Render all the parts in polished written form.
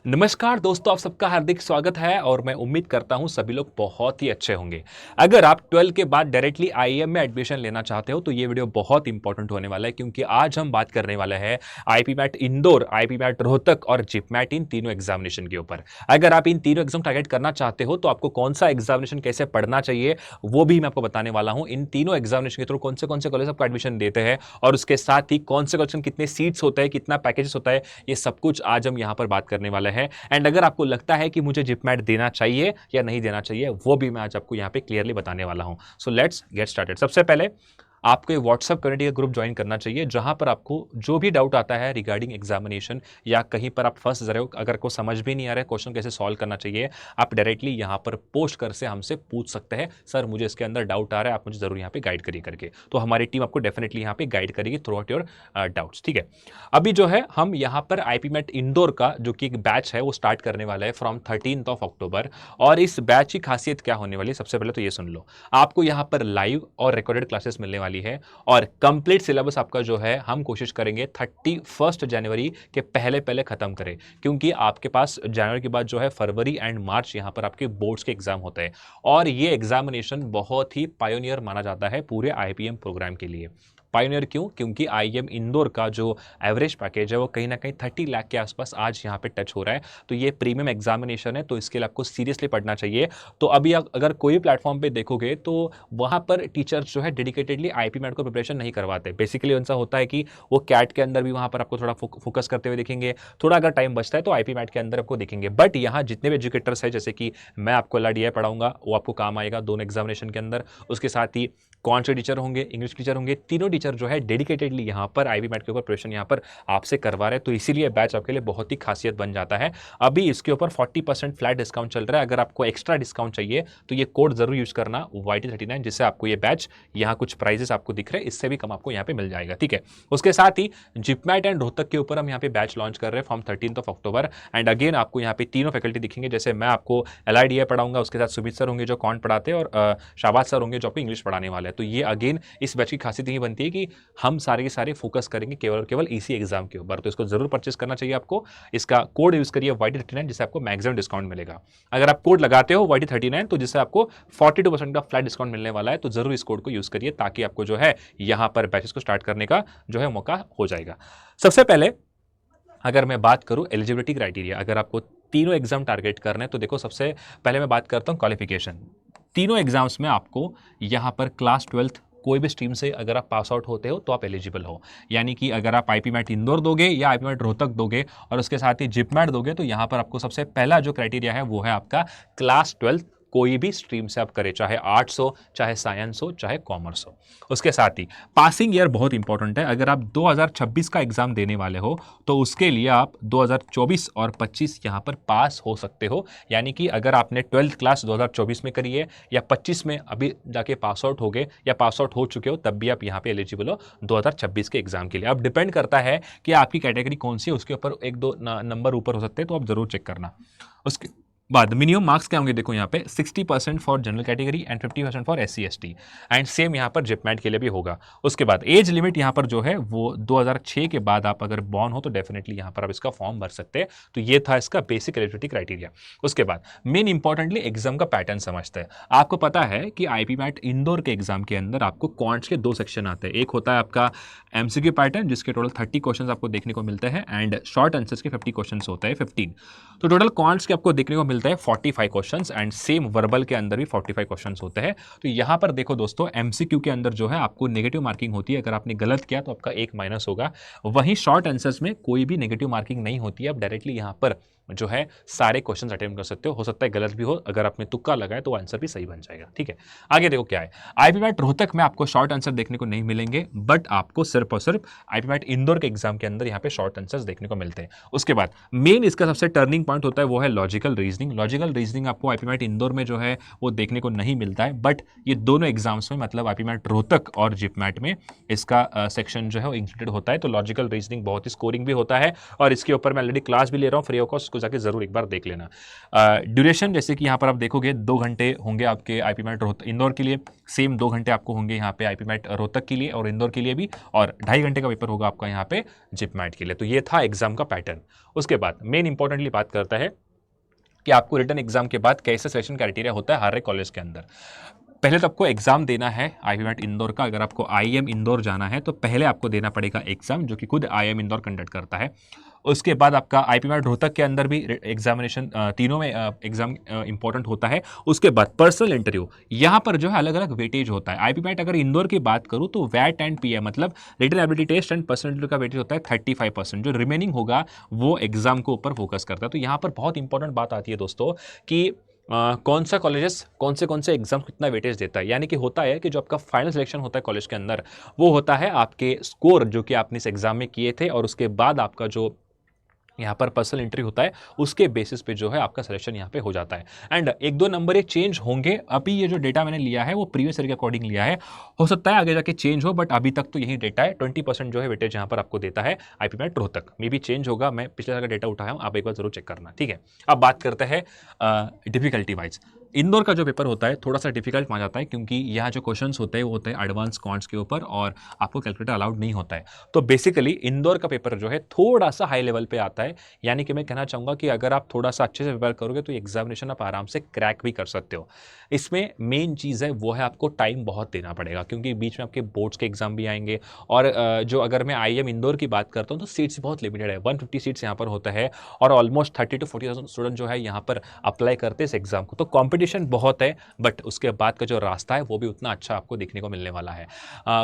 नमस्कार दोस्तों, आप सबका हार्दिक स्वागत है और मैं उम्मीद करता हूं सभी लोग बहुत ही अच्छे होंगे। अगर आप 12 के बाद डायरेक्टली आईआईएम में एडमिशन लेना चाहते हो तो ये वीडियो बहुत इंपॉर्टेंट होने वाला है, क्योंकि आज हम बात करने वाले हैं आईपीमैट इंदौर, आईपीमैट रोहतक और जिपमैट इन तीनों एग्जामिनेशन के ऊपर। अगर आप इन तीनों एग्जाम टारगेट करना चाहते हो तो आपको कौन सा एग्जामिनेशन कैसे पढ़ना चाहिए वो भी मैं आपको बताने वाला हूं। इन तीनों एग्जामिनेशन के थ्रू कौन से कॉलेज आपको एडमिशन देते हैं और उसके साथ ही कौन से क्वेश्चन, कितने सीट्स होते हैं, कितना पैकेजेस होता है, ये सब कुछ आज हम यहां पर बात करने वाले हैं। एंड अगर आपको लगता है कि मुझे जिपमैट देना चाहिए या नहीं देना चाहिए, वो भी मैं आज आपको यहां पे क्लियरली बताने वाला हूं। So let's get started. सबसे पहले आपको एक व्हाट्सएप कम्युनिटी का ग्रुप ज्वाइन करना चाहिए, जहां पर आपको जो भी डाउट आता है रिगार्डिंग एग्जामिनेशन या कहीं पर आप फंस रहे हो, अगर को समझ भी नहीं आ रहा है क्वेश्चन कैसे सॉल्व करना चाहिए, आप डायरेक्टली यहां पर पोस्ट कर से हमसे पूछ सकते हैं, सर मुझे इसके अंदर डाउट आ रहा है, आप मुझे जरूर यहां पे गाइड करिए करके। तो हमारी टीम आपको डेफिनेटली यहां पे गाइड करेगी थ्रू आउट योर डाउट्स। ठीक है, अभी जो है हम यहां पर आईपीमैट इंदौर का जो कि एक बैच है वो स्टार्ट करने वाला है फ्रॉम 13 अक्टूबर। और इस बैच की खासियत क्या होने वाली है, सबसे पहले तो ये सुन लो। आपको यहां पर लाइव और रिकॉर्डेड क्लासेस मिलने वाली है और कंप्लीट सिलेबस आपका जो है हम कोशिश करेंगे 31 जनवरी के पहले पहले खत्म करें, क्योंकि आपके पास जनवरी के बाद जो है फरवरी एंड मार्च यहां पर आपके बोर्ड्स के एग्जाम होते हैं और ये एग्जामिनेशन बहुत ही पायोनियर माना जाता है पूरे आईपीएम प्रोग्राम के लिए। पायोनियर क्यों? क्योंकि आईएम इंदौर का जो एवरेज पैकेज है वो कहीं ना कहीं 30 लाख के आसपास आज यहाँ पे टच हो रहा है। तो ये प्रीमियम एग्जामिनेशन है, तो इसके लिए आपको सीरियसली पढ़ना चाहिए। तो अभी अगर कोई प्लेटफॉर्म पे देखोगे तो वहां पर टीचर्स जो है डेडिकेटेडली आईपीमैट को प्रिपरेशन नहीं करवाते। बेसिकली ऐसा होता है कि वो कैट के अंदर भी वहां पर आपको थोड़ा फोकस करते हुए दिखेंगे, थोड़ा अगर टाइम बचता है तो आईपीमैट के अंदर आपको दिखेंगे। बट यहाँ जितने भी एजुकेटर्स है, जैसे कि मैं आपको एलआरडीआई पढ़ाऊंगा, वो आपको काम आएगा दोनों एग्जामिनेशन के अंदर। उसके साथ ही कौन से टीचर होंगे, इंग्लिश टीचर होंगे, तीनों टीचर जो है डेडिकेटेडली यहाँ पर आईपीमैट के ऊपर प्रिपरेशन यहाँ पर आपसे करवा रहे हैं। तो इसीलिए बैच आपके लिए बहुत ही खासियत बन जाता है। अभी इसके ऊपर 40% फ्लैट डिस्काउंट चल रहा है। अगर आपको एक्स्ट्रा डिस्काउंट चाहिए तो ये कोड जरूर यूज करना YT39, जिससे आपको ये बैच, यहाँ कुछ प्राइजेस आपको दिख रहे हैं, इससे भी कम आपको यहाँ पे मिल जाएगा। ठीक है, उसके साथ ही जिपमैट एंड रोहतक के ऊपर हम यहाँ पे बैच लॉन्च कर रहे हैं फ्रॉम 13 अक्टूबर। एंड अगेन आपको यहाँ पे तीनों फैकल्टी दिखेंगे, जैसे मैं आपको LIDA पढ़ाऊंगा, उसके साथ सुमित सर होंगे जो कॉन्ट पढ़ाते हैं और शाबाज सर होंगे जो आपको इंग्लिश पढ़ाने वाले हैं। तो ये अगेन इस बैच की खासियत यही बनती है कि हम सारे के सारे फोकस करेंगे केवल केवल इसी एग्जाम के ऊपर। तो इसको जरूर परचेस करना चाहिए आपको। इसका कोड यूज करिए YT39, जिससे आपको मैक्सिमम डिस्काउंट मिलेगा। अगर आप कोड लगाते हो YT39 तो जिससे आपको 42% का फ्लैट डिस्काउंट मिलने वाला है। तो जरूर इस कोड को यूज करिए ताकि आपको जो है यहां पर बैचेस को स्टार्ट करने का जो है मौका हो जाएगा। सबसे पहले अगर मैं बात करूं एलिजिबिलिटी क्राइटेरिया, अगर आपको तीनों एग्जाम टारगेट करने हैं तो देखो, सबसे पहले मैं बात करता हूं क्वालिफिकेशन। तीनों एग्जाम्स में आपको यहां पर क्लास 12 कोई भी स्ट्रीम से अगर आप पास आउट होते हो तो आप एलिजिबल हो। यानी कि अगर आप आईपीमैट इंदौर दोगे या आईपीमैट रोहतक दोगे और उसके साथ ही जिपमैट दोगे, तो यहां पर आपको सबसे पहला जो क्राइटेरिया है वो है आपका क्लास 12 कोई भी स्ट्रीम से आप करें, चाहे आर्ट्स हो, चाहे साइंस हो, चाहे कॉमर्स हो। उसके साथ ही पासिंग ईयर बहुत इंपॉर्टेंट है। अगर आप 2026 का एग्जाम देने वाले हो तो उसके लिए आप 2024 और 25 यहां पर पास हो सकते हो। यानी कि अगर आपने 12th क्लास 2024 में करी है या 25 में अभी जाके पास आउट हो गए या पास आउट हो चुके हो, तब भी आप यहां पे एलिजिबल हो 2026 के एग्जाम के लिए। अब डिपेंड करता है कि आपकी कैटेगरी कौन सी है, उसके ऊपर एक दो नंबर ऊपर हो सकते हैं, तो आप जरूर चेक करना। उसके बाद मिनिमम मार्क्स क्या होंगे, देखो यहाँ पे 60% for general category and 50% for SC ST। And same यहाँ पर जिपमैट के लिए भी होगा। उसके बाद एज लिमिट यहाँ पर जो है वो 2006 के बाद आप अगर बॉर्न हो तो डेफिनेटली यहाँ पर आप इसका फॉर्म भर सकते हैं। तो ये था इसका बेसिक एलिजिबिलिटी क्राइटेरिया। उसके बाद मेन इंपॉर्टेंटली एग्जाम का पैटर्न समझते हैं। आपको पता है कि आईपीमैट इंदौर के एग्जाम के अंदर आपको क्वांट्स के 2 सेक्शन आते हैं। एक होता है आपका MCQ पैटर्न, जिसके टोटल 30 क्वेश्चन आपको देखने को मिलते हैं, एंड शॉर्ट आंसर्स के 50 क्वेश्चन होते हैं 15। तो टोटल क्वांट्स के आपको देखने को मिलता है 45 क्वेश्चंस एंड सेम वर्बल के अंदर भी 45 क्वेश्चंस होते हैं। तो यहां पर देखो दोस्तों, MCQ के अंदर जो है आपको नेगेटिव मार्किंग होती है। अगर आपने गलत किया तो आपका 1 माइनस होगा। वहीं शॉर्ट आंसर्स में कोई भी नेगेटिव मार्किंग नहीं होती है। आप डायरेक्टली यहां पर जो है सारे क्वेश्चन अटेम्प्ट कर सकते हो सकता है गलत भी हो, अगर आपने तुक्का लगाए तो आंसर भी सही बन जाएगा। ठीक है, आगे देखो क्या है। आईपीमैट रोहतक में आपको शॉर्ट आंसर देखने को नहीं मिलेंगे, बट आपको सिर्फ और सिर्फ आईपीमैट इंदौर के एग्जाम के अंदर यहाँ पे शॉर्ट आंसर्स देखने को मिलते हैं। उसके बाद मेन इसका सबसे टर्निंग पॉइंट होता है वो है लॉजिकल रीजनिंग लॉजिकल रीजनिंग आपको आईपीमैट इंदौर में जो है वो देखने को नहीं मिलता है, बट ये दोनों एग्जाम्स में मतलब आईपीमैट रोहतक और जिपमैट में इसका सेक्शन जो है वो इंक्लूडेड होता है। तो लॉजिकल रीजनिंग बहुत ही स्कोरिंग भी होता है और इसके ऊपर मैं ऑलरेडी क्लास भी ले रहा हूँ फ्री ऑफ कॉस्ट, उसको जाके जरूर एक बार देख लेना। ड्यूरेशन जैसे कि यहाँ पर आप देखोगे 2 घंटे होंगे आपके आईपीमैट इंदौर के लिए, सेम 2 घंटे आपको होंगे यहाँ पे आईपीमैट रोहतक के लिए और इंदौर के लिए भी, और 2.5 घंटे का पेपर होगा आपका यहाँ पे जिपमैट के लिए। तो ये था एग्जाम का पैटर्न। उसके बाद मेन इंपॉर्टेंटली बात करता है कि आपको रिटर्न एग्जाम के बाद कैसे सिलेक्शन क्राइटेरिया होता है हर एक कॉलेज के अंदर। पहले तो आपको एग्जाम देना है आईपीमैट इंदौर का। अगर आपको आईएम इंदौर जाना है तो पहले आपको देना पड़ेगा एग्जाम, जो कि खुद आईएम इंदौर कंडक्ट करता है। उसके बाद आपका आईपीमैट रोहतक के अंदर भी एग्जामिनेशन, तीनों में एग्जाम इंपॉर्टेंट होता है। उसके बाद पर्सनल इंटरव्यू, यहाँ पर जो है अलग अलग वेटेज होता है। आईपीमैट अगर इंदौर की बात करूँ तो वैट एंड पीएम मतलब written ability test and personal interview का वेटेज होता है 35%। जो रिमेनिंग होगा वो एग्जाम के ऊपर फोकस करता है। तो यहाँ पर बहुत इंपॉर्टेंट बात आती है दोस्तों कि कौन सा कॉलेजेस कौन से एग्जाम कितना वेटेज देता है। यानी कि होता है कि जो आपका फाइनल सिलेक्शन होता है कॉलेज के अंदर, वो होता है आपके स्कोर जो कि आपने इस एग्जाम में किए थे, और उसके बाद आपका जो यहाँ पर पर्सनल इंटरव्यू होता है उसके बेसिस पे जो है आपका सिलेक्शन यहाँ पे हो जाता है। एंड 1-2 नंबर ये चेंज होंगे। अभी ये जो डेटा मैंने लिया है वो प्रीवियस ईयर के अकॉर्डिंग लिया है, हो सकता है आगे जाके चेंज हो, बट अभी तक तो यही डेटा है। 20% जो है वेटेज यहाँ पर आपको देता है आईपीमैट रोहतक। मे भी चेंज होगा, मैं पिछले साल का डेटा उठाया हूँ, आप एक बार जरूर चेक करना, ठीक है। अब बात करते हैं डिफिकल्टी वाइज। इंदौर का जो पेपर होता है थोड़ा सा डिफिकल्ट माना जाता है, क्योंकि यहाँ जो क्वेश्चंस होते हैं वो होते हैं एडवांस क्वांट्स के ऊपर और आपको कैलकुलेटर अलाउड नहीं होता है। तो बेसिकली इंदौर का पेपर जो है थोड़ा सा हाई लेवल पे आता है। यानी कि मैं कहना चाहूँगा कि अगर आप थोड़ा सा अच्छे से प्रिपेयर करोगे तो एग्जामिनेशन आप आराम से क्रैक भी कर सकते हो। इसमें मेन चीज़ है वो है आपको टाइम बहुत देना पड़ेगा, क्योंकि बीच में आपके बोर्ड्स के एग्जाम भी आएंगे। और जो अगर मैं आईएम इंदौर की बात करता हूँ तो सीट्स बहुत लिमिटेड है, 150 सीट्स यहाँ पर होता है और ऑलमोस्ट 30 to 40,000 स्टूडेंट जो है यहाँ पर अप्लाई करते हैं इस एग्जाम को। तो कॉम्पिटिशन बहुत है, बट उसके बाद का जो रास्ता है वो भी उतना अच्छा आपको देखने को मिलने वाला है।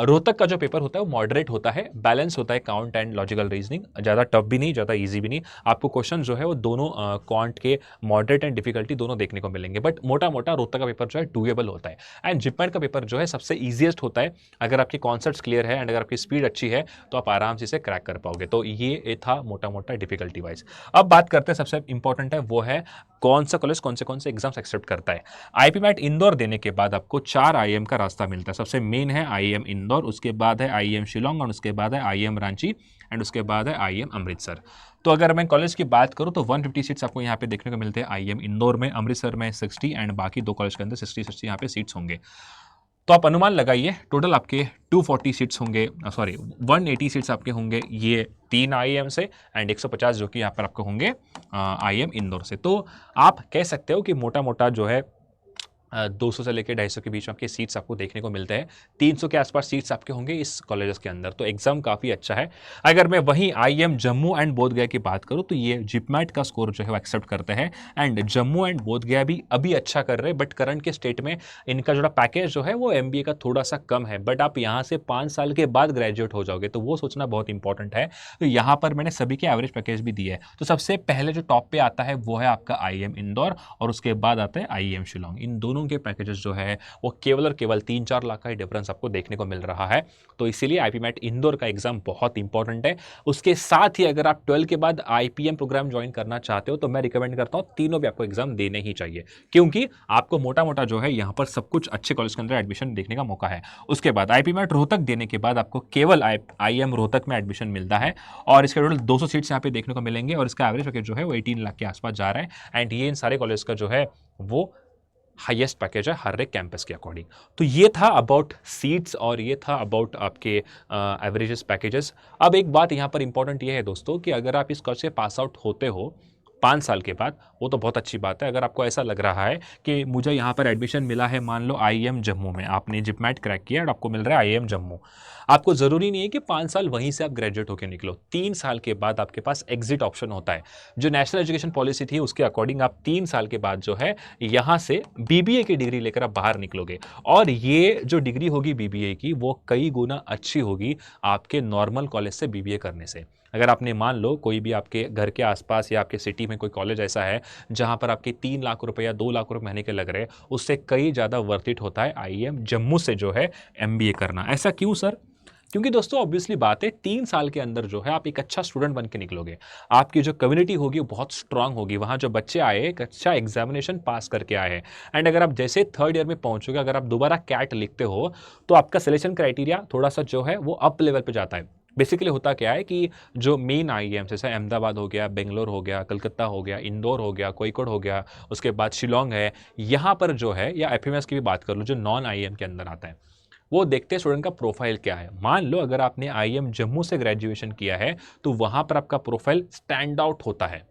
रोहतक का जो पेपर होता है वो मॉडरेट होता है, बैलेंस होता है काउंट एंड लॉजिकल रीजनिंग, ज़्यादा टफ भी नहीं ज़्यादा ईजी भी नहीं। आपको क्वेश्चन जो है वो दोनों क्वांट के मॉडरेट एंड डिफिकल्टी दोनों देखने को मिलेंगे, बट मोटा मोटा रोहतक का पेपर जो है डूएबल होता है। एंड जिपमैट का पेपर जो है सबसे ईजिएस्ट होता है। अगर आपके कॉन्सेप्ट्स क्लियर है एंड अगर आपकी स्पीड अच्छी है तो आप आराम से इसे क्रैक कर पाओगे। तो ये था मोटा मोटा डिफिकल्टी वाइज। अब बात करते हैं सबसे इंपॉर्टेंट है वो है कौन सा कॉलेज कौन से एग्जाम्स एक्सेप्ट करता है। आईपीमैट इंदौर देने के बाद आपको 4 आईएम का रास्ता मिलता है। सबसे मेन है आईएम इंदौर, उसके बाद है आईएम शिलोंग, और उसके बाद है आईएम रांची, एंड उसके बाद है आईएम अमृतसर। तो अगर मैं कॉलेज की बात करूं तो 150 सीट्स आपको यहाँ पे देखने को मिलते हैं आईएम इंदौर में, अमृतसर में 60 एंड बाकी 2 कॉलेज के अंदर 60 यहाँ पे सीट्स होंगे। तो आप अनुमान लगाइए टोटल आपके 240 सीट्स होंगे, सॉरी 180 सीट्स आपके होंगे ये 3 आईएम से, एंड 150 जो कि यहाँ पर आपको होंगे आईएम इंदौर से। तो आप कह सकते हो कि मोटा मोटा जो है 200 से लेकर 250 के बीच में आपके सीट्स आपको देखने को मिलते हैं। 300 के आसपास सीट्स आपके होंगे इस कॉलेजेस के अंदर। तो एग्जाम काफ़ी अच्छा है। अगर मैं वहीं आईएम जम्मू एंड बोधगया की बात करूं तो ये जिपमैट का स्कोर जो है वो एक्सेप्ट करते हैं, एंड जम्मू एंड बोधगया भी अभी अच्छा कर रहे हैं, बट करंट के स्टेट में इनका जो पैकेज जो है वो एमबीए का थोड़ा सा कम है। बट आप यहाँ से 5 साल के बाद ग्रेजुएट हो जाओगे, तो वो सोचना बहुत इंपॉर्टेंट है। तो यहाँ पर मैंने सभी के एवरेज पैकेज भी दिया है। तो सबसे पहले जो टॉप पे आता है वो है आपका आईएम इंदौर, और उसके बाद आता है आईएम शिलोंग। इन दोनों के पैकेजेस जो है वो केवल और केवल 3-4 लाख का ही डिफरेंस आपको देखने को मिल रहा है। तो इसीलिए आईपीमैट इंदौर का एग्जाम बहुत इंपॉर्टेंट है। उसके साथ ही अगर आप 12 के बाद आईपीएम प्रोग्राम ज्वाइन करना चाहते हो तो मैं रिकमेंड करता हूं तीनों भी आपको एग्जाम देने ही चाहिए, क्योंकि आपको मोटा मोटा जो है यहाँ पर सब कुछ अच्छे कॉलेज के अंदर एडमिशन देखने का मौका है। उसके बाद आईपीमैट रोहतक देने के बाद आपको केवल आईएम रोहतक में एडमिशन मिलता है, और इसके टोटल 200 सीट्स यहाँ पे देखने को मिलेंगे, और इसका एवरेज पैकेज जो है वो 18 लाख के आसपास जा रहा है। एंड ये इन सारे कॉलेज का जो है वो हाईएस्ट पैकेज है हर एक कैंपस के अकॉर्डिंग। तो ये था अबाउट सीट्स और ये था अबाउट आपके एवरेजेस पैकेजेस। अब एक बात यहाँ पर इंपॉर्टेंट ये है दोस्तों कि अगर आप इस कॉलेज से पास आउट होते हो 5 साल के बाद, वो तो बहुत अच्छी बात है। अगर आपको ऐसा लग रहा है कि मुझे यहाँ पर एडमिशन मिला है, मान लो आईएम जम्मू में, आपने जिपमैट क्रैक किया और आपको मिल रहा है आईएम जम्मू, आपको ज़रूरी नहीं है कि 5 साल वहीं से आप ग्रेजुएट होकर निकलो। 3 साल के बाद आपके पास एग्जिट ऑप्शन होता है। जो नेशनल एजुकेशन पॉलिसी थी उसके अकॉर्डिंग आप 3 साल के बाद जो है यहाँ से बीबीए की डिग्री लेकर आप बाहर निकलोगे, और ये जो डिग्री होगी बीबीए की वो कई गुना अच्छी होगी आपके नॉर्मल कॉलेज से बीबीए करने से। अगर आपने मान लो कोई भी आपके घर के आसपास या आपके सिटी में कोई कॉलेज ऐसा है जहां पर आपके 3 लाख रुपए या 2 लाख रुपए महीने के लग रहे हैं, उससे कई ज़्यादा वर्थ इट होता है आईएम जम्मू से जो है एमबीए करना। ऐसा क्यों सर? क्योंकि दोस्तों ऑब्वियसली बात है 3 साल के अंदर जो है आप एक अच्छा स्टूडेंट बन के निकलोगे, आपकी जो कम्युनिटी होगी वो बहुत स्ट्रांग होगी, वहाँ जो बच्चे आए एक अच्छा एग्जामिनेशन पास करके आए हैं, एंड अगर आप जैसे थर्ड ईयर में पहुंचोगे, अगर आप दोबारा कैट लिखते हो तो आपका सिलेक्शन क्राइटेरिया थोड़ा सा जो है वो अप लेवल पे जाता है। बेसिकली होता क्या है कि जो मेन आईआईएम जैसे अहमदाबाद हो गया, बेंगलोर हो गया, कलकत्ता हो गया, इंदौर हो गया, कोईकोड हो गया, उसके बाद शिलोंग है, यहाँ पर जो है, या एफएमएस की भी बात कर लो जो नॉन आईआईएम के अंदर आता है, वो देखते हैं स्टूडेंट का प्रोफाइल क्या है। मान लो अगर आपने आईआईएम जम्मू से ग्रेजुएशन किया है तो वहां पर आपका प्रोफाइल स्टैंड आउट होता है,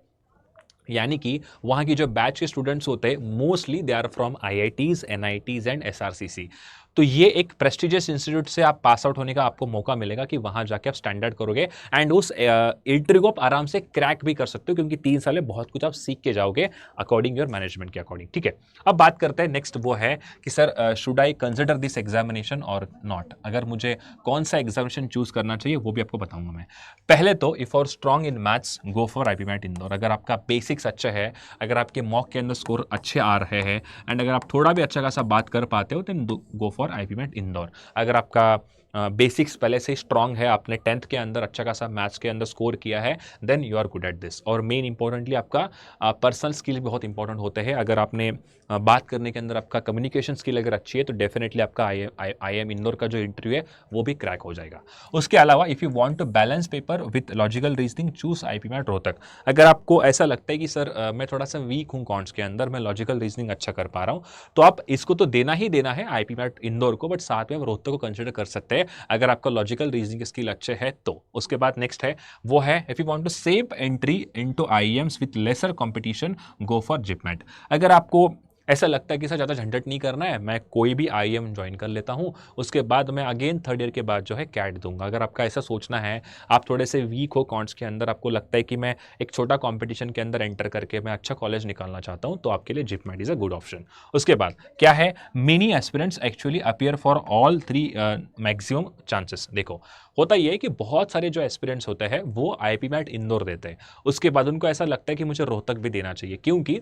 यानी कि वहाँ की जो बैच के स्टूडेंट्स होते हैं mostly they are from IITs, NITs and SRCC. तो ये एक प्रेस्टिजियस इंस्टीट्यूट से आप पास आउट होने का आपको मौका मिलेगा कि वहां जाके आप स्टैंडर्ड करोगे एंड उस इंटरव्यू को आप आराम से क्रैक भी कर सकते हो, क्योंकि 3 साल में बहुत कुछ आप सीख के जाओगे अकॉर्डिंग योर मैनेजमेंट के अकॉर्डिंग। ठीक है, अब बात करते हैं नेक्स्ट, वो है कि sir should I consider this examination और नॉट, अगर मुझे कौन सा एग्जामिनेशन चूज करना चाहिए वो भी आपको बताऊंगा मैं। पहले तो इफ और strong in maths go for IPMAT Indore, अगर आपका बेसिक्स अच्छा है, अगर आपके मॉक के अंदर स्कोर अच्छे आ रहे हैं एंड अगर आप थोड़ा भी अच्छा खासा बात कर पाते हो then go for IPMAT Indore. अगर आपका बेसिक्स पहले से स्ट्रांग है, आपने 10th के अंदर अच्छा खासा मैथ्स के अंदर स्कोर किया है, then you are good at this. और मेन इंपॉर्टेंटली आपका पर्सनल स्किल बहुत इंपॉर्टेंट होते हैं। अगर आपने बात करने के अंदर आपका कम्युनिकेशन स्किल अगर अच्छी है तो डेफिनेटली आपका आईआईएम इंदौर का जो इंटरव्यू है वो भी क्रैक हो जाएगा। उसके अलावा if you want to balance paper with logical reasoning choose IPMAT Rohtak. अगर आपको ऐसा लगता है कि सर मैं थोड़ा सा वीक हूँ कॉन्ट्स के अंदर, मैं लॉजिकल रीजनिंग अच्छा कर पा रहा हूँ, तो आप इसको तो देना ही देना है आईपी मैट इंदौर को, बट साथ में आप रोहतक को कंसिडर कर सकते हैं अगर आपका लॉजिकल रीजनिंग स्किल अच्छे है तो। उसके बाद नेक्स्ट है वो है if you want to save entry into IIMs with lesser competition go for JIPMAT. अगर आपको ऐसा लगता है कि सर ज़्यादा झंझट नहीं करना है, मैं कोई भी आईएम ज्वाइन कर लेता हूँ, उसके बाद मैं अगेन थर्ड ईयर के बाद जो है कैट दूंगा, अगर आपका ऐसा सोचना है, आप थोड़े से वीक हो कॉन्ट्स के अंदर, आपको लगता है कि मैं एक छोटा कंपटीशन के अंदर एंटर करके मैं अच्छा कॉलेज निकालना चाहता हूँ, तो आपके लिए JIPMAT is a good option. उसके बाद क्या है, many aspirants actually appear for all 3 maximum chances. देखो होता यह है कि बहुत सारे जो एस्पिरेंट्स होते हैं वो आईपी मैट इंदौर देते हैं, उसके बाद उनको ऐसा लगता है कि मुझे रोहतक भी देना चाहिए, क्योंकि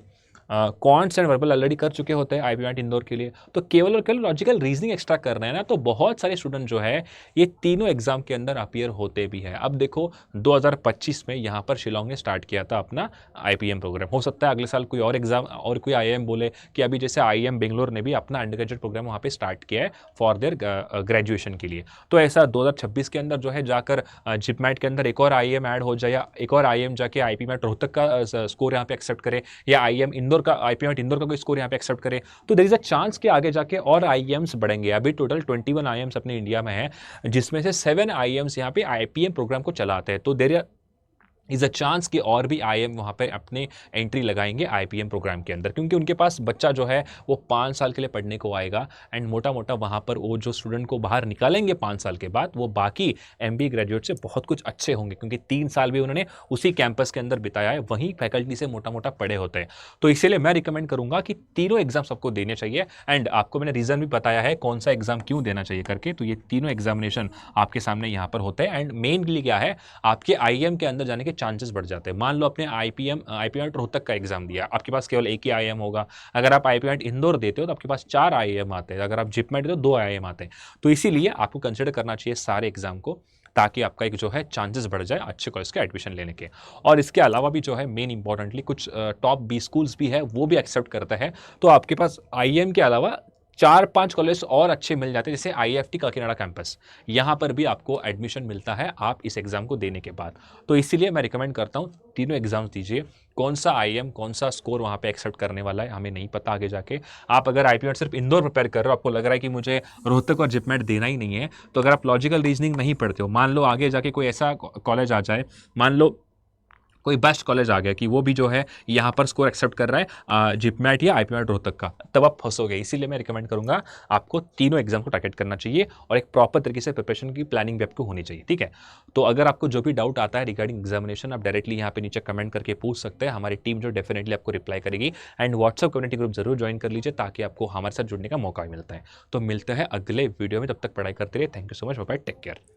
क्वांट्स एंड वर्बल ऑलरेडी कर चुके होते हैं आईपी मैट इंदौर के लिए, तो केवल और केवल लॉजिकल रीजनिंग एक्स्ट्रा कर रहे हैं ना, तो बहुत सारे स्टूडेंट जो है ये तीनों एग्जाम के अंदर अपीयर होते भी है। अब देखो 2025 में यहाँ पर शिलोंग ने स्टार्ट किया था अपना आईपीएम प्रोग्राम, हो सकता है अगले साल कोई और एग्जाम और कोई आईआईएम बोले कि अभी जैसे आईआईएम बेंगलोर ने भी अपना अंडर ग्रेजुएट प्रोग्राम वहाँ पे स्टार्ट किया है फॉर देयर ग्रेजुएशन के लिए, तो ऐसा 2026 के अंदर जो है जाकर जिपमैट के अंदर एक और आईएम ऐड हो जाए, या एक और आईएम जाके आईपी मैट रोहतक का स्कोर यहाँ पे एक्सेप्ट करे, या आईएम इंदौर का आईपी मैट इंदौर का कोई स्कोर यहाँ पे एक्सेप्ट करे, तो देयर इज अ चांस कि आगे जाके और आईएम्स बढ़ेंगे। अभी टोटल 21 आईएम्स अपने इंडिया में है, जिसमें से 7 आईएम्स यहाँ पे आईपीएम प्रोग्राम को चलाते हैं, तो देयर इज अ चांस कि और भी आईएम वहाँ पे अपने एंट्री लगाएंगे आईपीएम प्रोग्राम के अंदर, क्योंकि उनके पास बच्चा जो है वो 5 साल के लिए पढ़ने को आएगा एंड मोटा मोटा वहाँ पर वो जो स्टूडेंट को बाहर निकालेंगे 5 साल के बाद, वो बाकी एमबीए ग्रेजुएट से बहुत कुछ अच्छे होंगे, क्योंकि 3 साल भी उन्होंने उसी कैंपस के अंदर बिताया है, वहीं फैकल्टी से मोटा मोटा पढ़े होते हैं। तो इसीलिए मैं रिकमेंड करूंगा कि तीनों एग्जाम सबको देने चाहिए, एंड आपको मैंने रीजन भी बताया है कौन सा एग्जाम क्यों देना चाहिए करके, तो ये तीनों एग्जामिनेशन आपके सामने यहाँ पर होते हैं, एंड मेनली क्या है, आपके आईएम के अंदर जाने के चांसेस बढ़ जाते हैं। मान लो आपने आईपीएम रोहतक का एग्जाम दिया, आपके पास केवल एक ही आईएम होगा, अगर आप आईपीएम इंदौर देते हो तो आपके पास 4 आईएम आते हैं, अगर आप जिपमेट देते हो 2 आईएम आते हैं, तो इसीलिए आपको कंसिडर करना चाहिए सारे एग्जाम को, ताकि आपका एक जो है चांसेस बढ़ जाए अच्छे कॉलेज के एडमिशन लेने के। और इसके अलावा भी जो है मेन इंपॉर्टेंटली कुछ टॉप 20 स्कूल्स भी है वो भी एक्सेप्ट करता है, तो आपके पास आईएम के अलावा 4-5 कॉलेज और अच्छे मिल जाते हैं, जैसे आईएफटी काकीनाडा कैंपस, यहाँ पर भी आपको एडमिशन मिलता है आप इस एग्जाम को देने के बाद। तो इसीलिए मैं रिकमेंड करता हूँ तीनों एग्जाम्स दीजिए, कौन सा आईएम कौन सा स्कोर वहाँ पे एक्सेप्ट करने वाला है हमें नहीं पता आगे जाके। आप अगर आईपीएट सिर्फ इंदौर प्रिपेयर कर रहे हो, आपको लग रहा है कि मुझे रोहतक और जिपमेट देना ही नहीं है, तो अगर आप लॉजिकल रीजनिंग नहीं पढ़ते हो, मान लो आगे जाके कोई ऐसा कॉलेज आ जाए, मान लो कोई बेस्ट कॉलेज आ गया कि वो भी जो है यहाँ पर स्कोर एक्सेप्ट कर रहा है जिपमेट या आईपीमेट रोहतक का, तब आप फंसोगे। इसीलिए मैं रिकमेंड करूंगा आपको तीनों एग्जाम को टारगेट करना चाहिए और एक प्रॉपर तरीके से प्रिपरेशन की प्लानिंग भी आपको होनी चाहिए, ठीक है। तो अगर आपको जो भी डाउट आता है रिगार्डिंग एग्जामिनेशन, आप डायरेक्टली यहाँ पे नीचे कमेंट करके पूछ सकते हैं, हमारी टीम जो डेफिनेटली आपको रिप्लाई करेगी। एंड व्हाट्सअप कम्युनिटी ग्रुप जरूर ज्वाइन कर लीजिए ताकि आपको हमारे साथ जुड़ने का मौका मिलता है। तो मिलते हैं अगले वीडियो में, तब तक पढ़ाई करते रहिए। Thank you so much, bye bye, take care.